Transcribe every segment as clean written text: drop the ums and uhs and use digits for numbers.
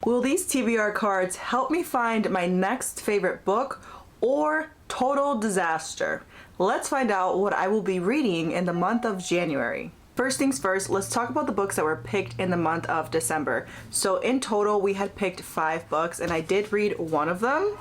Will these TBR cards help me find my next favorite book or total disaster? Let's find out what I will be reading in the month of January. First things first, let's talk about the books that were picked in the month of December. So in total, we had picked 5 books and I did read one of them.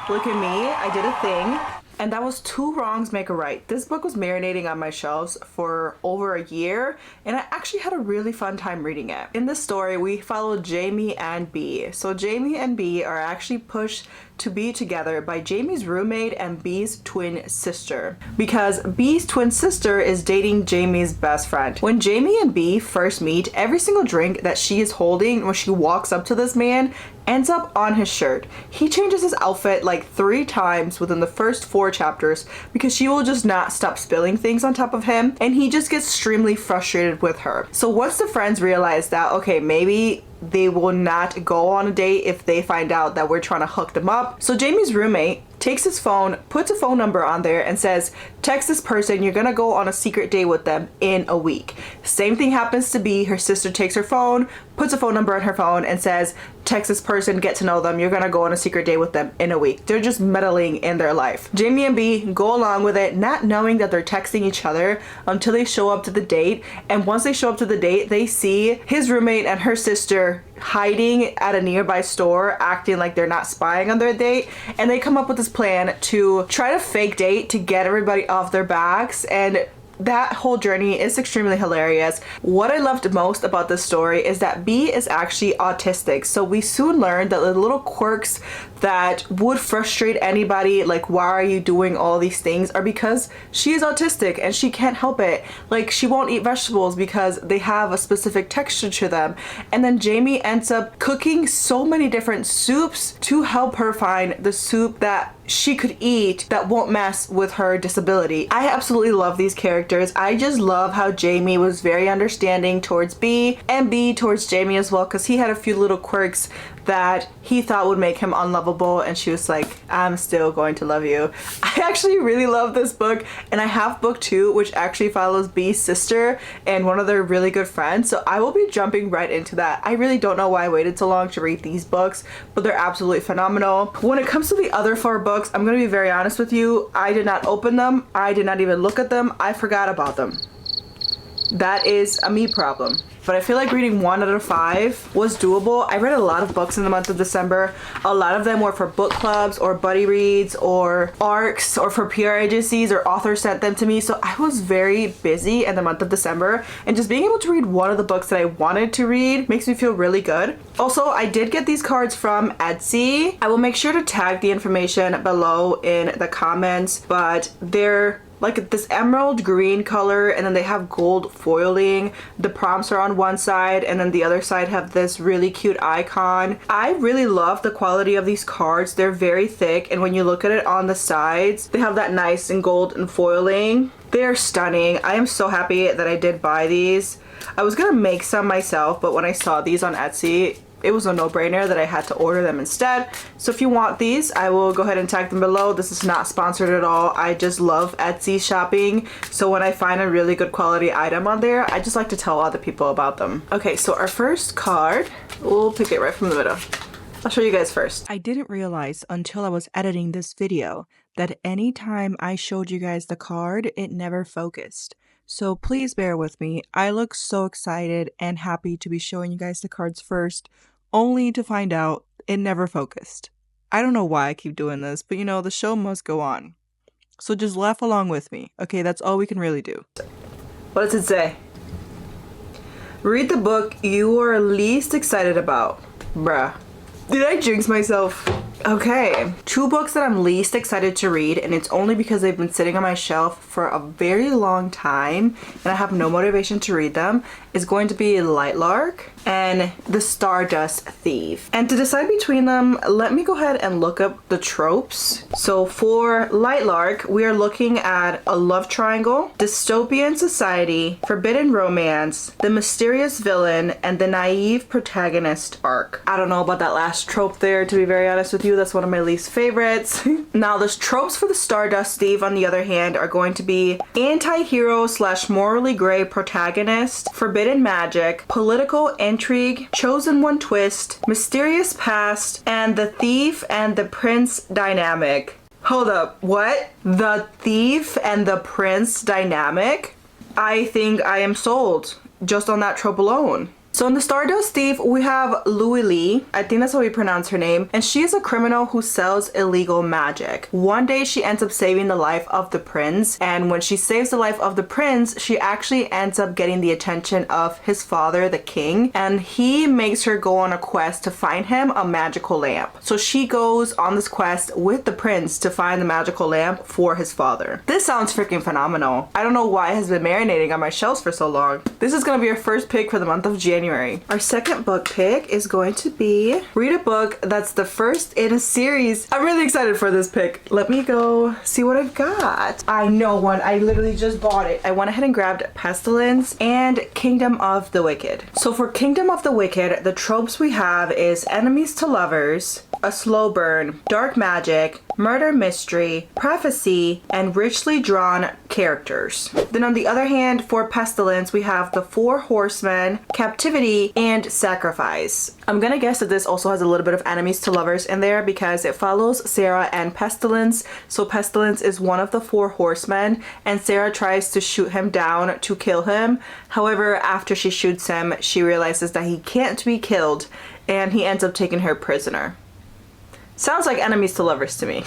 Look at me, I did a thing. And that was 2 wrongs make a right. This book was marinating on my shelves for over a year, and I actually had a really fun time reading it. In this story, we follow Jamie and B. So Jamie and B are actually pushed to be together by Jamie's roommate and B's twin sister, because B's twin sister is dating Jamie's best friend. When Jamie and B first meet, every single drink that she is holding when she walks up to this man ends up on his shirt. He changes his outfit like 3 times within the first 4 chapters because she will just not stop spilling things on top of him, and he just gets extremely frustrated with her. So once the friends realize that, okay, maybe they will not go on a date if they find out that we're trying to hook them up. So Jamie's roommate takes his phone, puts a phone number on there and says, text this person, you're gonna go on a secret date with them in a week. Same thing happens to B. Her sister takes her phone, puts a phone number on her phone and says, text this person, get to know them, you're gonna go on a secret date with them in a week. They're just meddling in their life. Jamie and B go along with it, not knowing that they're texting each other until they show up to the date. And once they show up to the date, they see his roommate and her sister hiding at a nearby store, acting like they're not spying on their date, and they come up with this plan to try to fake date to get everybody off their backs. And that whole journey is extremely hilarious. What I loved most about this story is that B is actually autistic. So we soon learned that the little quirks that would frustrate anybody, like why are you doing all these things, are because she is autistic and she can't help it. Like she won't eat vegetables because they have a specific texture to them. And then Jamie ends up cooking so many different soups to help her find the soup that she could eat that won't mess with her disability. I absolutely love these characters. I just love how Jamie was very understanding towards B and B towards Jamie as well, because he had a few little quirks that he thought would make him unlovable, and she was like, I'm still going to love you. I actually really love this book, and I have book 2, which actually follows B's sister and one of their really good friends, so I will be jumping right into that. I really don't know why I waited so long to read these books, but they're absolutely phenomenal. When it comes to the other 4 books, I'm gonna be very honest with you, I did not open them, I did not even look at them, I forgot about them. That is a me problem. But I feel like reading 1 out of 5 was doable. I read a lot of books in the month of December. A lot of them were for book clubs or buddy reads or ARCs or for PR agencies, or authors sent them to me. So I was very busy in the month of December, and just being able to read one of the books that I wanted to read makes me feel really good. Also, I did get these cards from Etsy. I will make sure to tag the information below in the comments, but they're like this emerald green color, and then they have gold foiling. The prompts are on one side, and then the other side have this really cute icon. I really love the quality of these cards. They're very thick, and when you look at it on the sides, they have that nice and golden foiling. They're stunning. I am so happy that I did buy these. I was gonna make some myself, but when I saw these on Etsy, it was a no-brainer that I had to order them instead. So if you want these, I will go ahead and tag them below. This is not sponsored at all. I just love Etsy shopping. So when I find a really good quality item on there, I just like to tell other people about them. Okay, so our first card, we'll pick it right from the middle. I'll show you guys first. I didn't realize until I was editing this video that anytime I showed you guys the card, it never focused. So please bear with me. I look so excited and happy to be showing you guys the cards first, only to find out it never focused. I don't know why I keep doing this, but you know, the show must go on. So just laugh along with me. Okay, that's all we can really do. What does it say? Read the book you are least excited about. Bruh. Did I jinx myself? Okay, 2 books that I'm least excited to read, and it's only because they've been sitting on my shelf for a very long time and I have no motivation to read them, is going to be Light Lark and The Stardust Thief. And to decide between them, let me go ahead and look up the tropes. So for Light Lark, we are looking at a love triangle, dystopian society, forbidden romance, the mysterious villain, and the naive protagonist arc. I don't know about that last trope there, to be very honest with you. That's one of my least favorites. Now, the tropes for the Stardust Thief, on the other hand, are going to be anti-hero / morally gray protagonist, forbidden magic, political intrigue, chosen one twist, mysterious past, and the thief and the prince dynamic. Hold up, what? The thief and the prince dynamic? I think I am sold just on that trope alone. So in the Stardust Thief, we have Louis Lee. I think that's how we pronounce her name. And she is a criminal who sells illegal magic. One day she ends up saving the life of the prince. And when she saves the life of the prince, she actually ends up getting the attention of his father, the king. And he makes her go on a quest to find him a magical lamp. So she goes on this quest with the prince to find the magical lamp for his father. This sounds freaking phenomenal. I don't know why it has been marinating on my shelves for so long. This is going to be our first pick for the month of January. Our second book pick is going to be read a book that's the first in a series. I'm really excited for this pick. Let me go see what I've got. I know one. I literally just bought it. I went ahead and grabbed Pestilence and Kingdom of the Wicked. So for Kingdom of the Wicked, the tropes we have is enemies to lovers, a slow burn, dark magic, murder mystery, prophecy, and richly drawn characters. Then on the other hand, for Pestilence, we have the Four Horsemen, captivity, and sacrifice. I'm gonna guess that this also has a little bit of enemies to lovers in there because it follows Sarah and Pestilence. So Pestilence is one of the Four Horsemen, and Sarah tries to shoot him down to kill him. However, after she shoots him, she realizes that he can't be killed, and he ends up taking her prisoner. Sounds like enemies to lovers to me.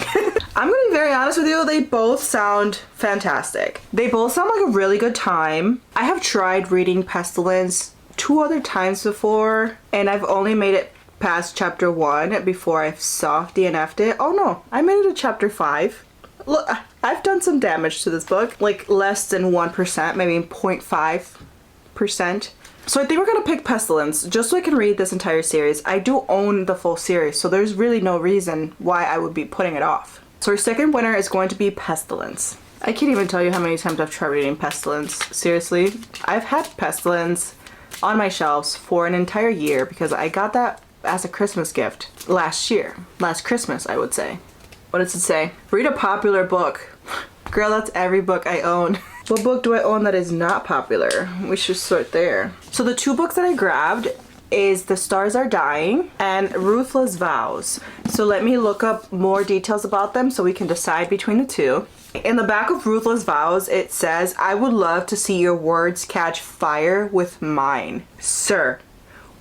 I'm gonna be very honest with you, they both sound fantastic. They both sound like a really good time. I have tried reading Pestilence 2 other times before, and I've only made it past chapter 1 before I soft DNF'd it. Oh no, I made it to chapter 5. Look, I've done some damage to this book, like less than 1%, maybe 0.5%. So I think we're gonna pick Pestilence just so I can read this entire series. I do own the full series, so there's really no reason why I would be putting it off. So our second winner is going to be Pestilence. I can't even tell you how many times I've tried reading Pestilence. Seriously, I've had Pestilence on my shelves for an entire year because I got that as a Christmas gift last year. Last Christmas, I would say. What does it say? Read a popular book. Girl, that's every book I own. What book do I own that is not popular? We should sort there. So the 2 books that I grabbed is The Stars Are Dying and Ruthless Vows. So let me look up more details about them so we can decide between the 2. In the back of Ruthless Vows, it says, I would love to see your words catch fire with mine. Sir,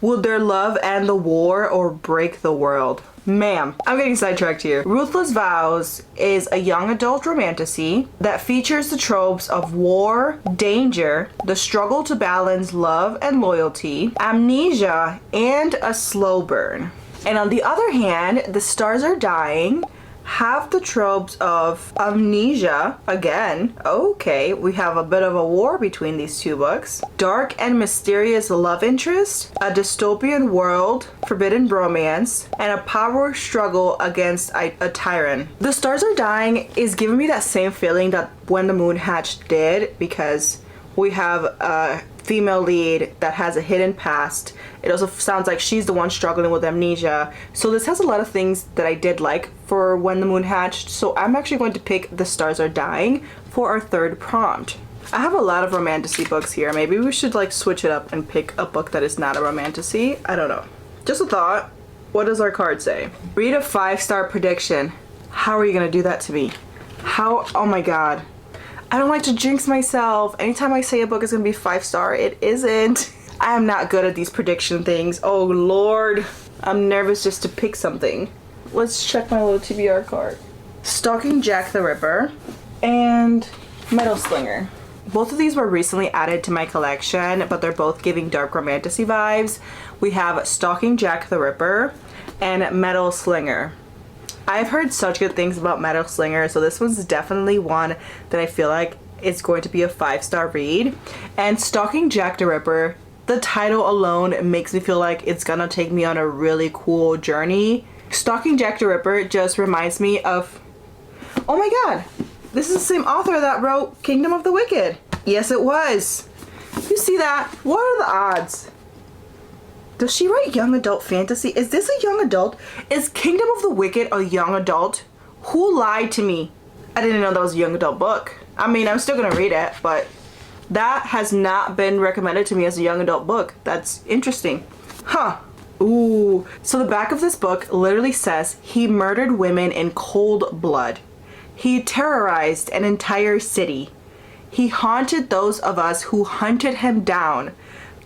would their love end the war or break the world? Ma'am, I'm getting sidetracked here. Ruthless Vows is a young adult romantasy that features the tropes of war, danger, the struggle to balance love and loyalty, amnesia, and a slow burn. And on the other hand, The Stars Are Dying have the tropes of amnesia again. Okay, we have a bit of a war between these 2 books. Dark and mysterious love interest, a dystopian world, forbidden romance, and a power struggle against a tyrant. The Stars Are Dying is giving me that same feeling that When the Moon Hatched did, because we have a female lead that has a hidden past. It also sounds like she's the one struggling with amnesia. So this has a lot of things that I did like for When the Moon Hatched. So I'm actually going to pick The Stars Are Dying for our third prompt. I have a lot of romantasy books here. Maybe we should like switch it up and pick a book that is not a romantasy. I don't know. Just a thought. What does our card say? Read a 5-star prediction. How are you gonna do that to me? How? Oh my god. I don't like to jinx myself. Anytime I say a book is gonna be 5-star, it isn't. I am not good at these prediction things. Oh lord. I'm nervous just to pick something. Let's check my little TBR card. Stalking Jack the Ripper and Metal Slinger. Both of these were recently added to my collection, but they're both giving dark romantasy vibes. We have Stalking Jack the Ripper and Metal Slinger. I've heard such good things about Metal Slinger, so this one's definitely one that I feel like it's going to be a 5-star read. And Stalking Jack the Ripper, the title alone makes me feel like it's gonna take me on a really cool journey. Stalking Jack the Ripper just reminds me of, oh my god, this is the same author that wrote Kingdom of the Wicked. Yes, it was. You see that? What are the odds? Does she write young adult fantasy? Is this a young adult? Is Kingdom of the Wicked a young adult? Who lied to me? I didn't know that was a young adult book. I mean, I'm still gonna read it, but that has not been recommended to me as a young adult book. That's interesting. Huh. Ooh. So the back of this book literally says he murdered women in cold blood. He terrorized an entire city. He haunted those of us who hunted him down.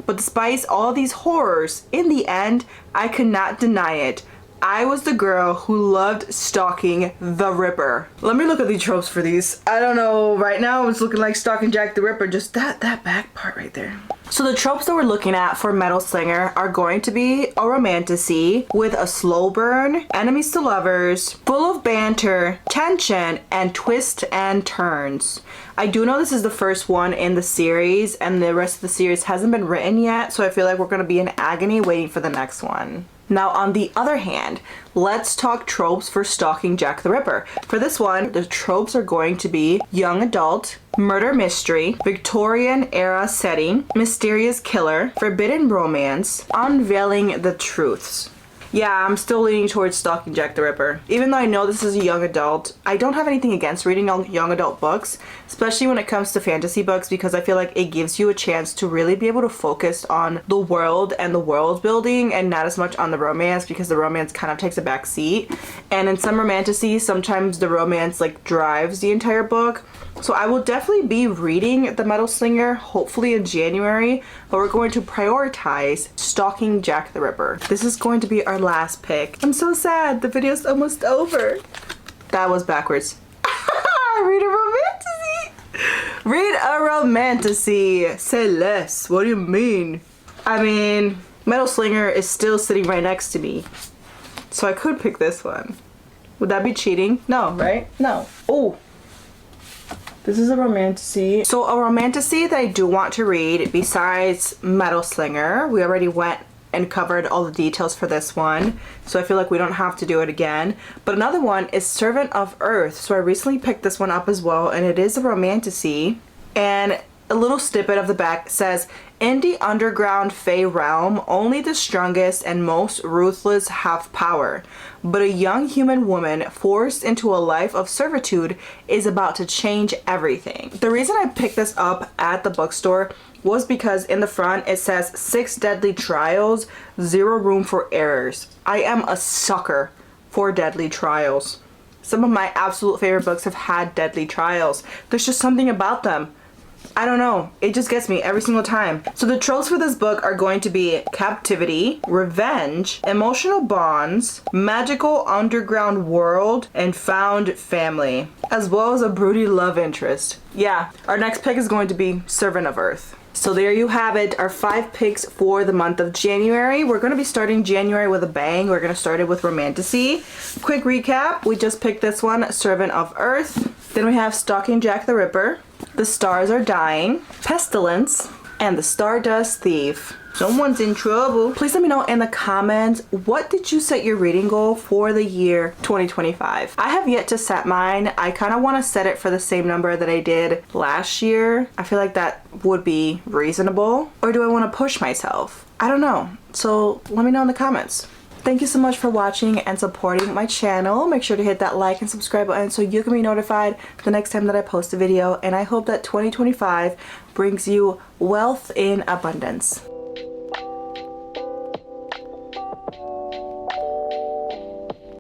But despite all these horrors, in the end, I could not deny it. I was the girl who loved stalking the Ripper. Let me look at the tropes for these. I don't know, right now it's looking like stalking Jack the Ripper, just that back part right there. So the tropes that we're looking at for Metal Slinger are going to be a romantasy with a slow burn, enemies to lovers, full of banter, tension, and twists and turns. I do know this is the first one in the series and the rest of the series hasn't been written yet, so I feel like we're going to be in agony waiting for the next one. Now, on the other hand, let's talk tropes for stalking Jack the Ripper. For this one, the tropes are going to be young adult, murder mystery, Victorian era setting, mysterious killer, forbidden romance, unveiling the truths. Yeah, I'm still leaning towards stalking Jack the Ripper. Even though I know this is a young adult, I don't have anything against reading young adult books, especially when it comes to fantasy books, because I feel like it gives you a chance to really be able to focus on the world and the world building and not as much on the romance, because the romance kind of takes a back seat. And in some romantasies, sometimes the romance like drives the entire book. So I will definitely be reading The Metal Slinger, hopefully in January, but we're going to prioritize stalking Jack the Ripper. This is going to be our last pick. I'm so sad, the video's almost over. That was backwards. Read a romantasy! Read a romantasy! Say less, what do you mean? I mean, Metal Slinger is still sitting right next to me, so I could pick this one. Would that be cheating? No, right? No. Oh. This is a romantasy. So a romantasy that I do want to read besides Metal Slinger, we already went and covered all the details for this one, so I feel like we don't have to do it again. But another one is Servant of Earth. So I recently picked this one up as well, and it is a romantasy. And a little snippet of the back says, in the underground Fey realm, only the strongest and most ruthless have power. But a young human woman forced into a life of servitude is about to change everything. The reason I picked this up at the bookstore was because in the front it says 6 deadly trials, 0 room for errors. I am a sucker for deadly trials. Some of my absolute favorite books have had deadly trials. There's just something about them. I don't know, it just gets me every single time. So the tropes for this book are going to be captivity, revenge, emotional bonds, magical underground world, and found family, as well as a broody love interest. Yeah, our next pick is going to be Servant of Earth. So there you have it, our 5 picks for the month of January. We're going to be starting January with a bang. We're going to start it with romantasy. Quick recap, we just picked this one, Servant of Earth. Then we have Stalking Jack the Ripper, The Stars Are Dying, Pestilence, and The Stardust Thief. Someone's in trouble. Please let me know in the comments, what did you set your reading goal for the year 2025? I have yet to set mine. I kind of want to set it for the same number that I did last year. I feel like that would be reasonable. Or do I want to push myself? I don't know. So let me know in the comments. Thank you so much for watching and supporting my channel. Make sure to hit that like and subscribe button so you can be notified the next time that I post a video. And I hope that 2025 brings you wealth in abundance.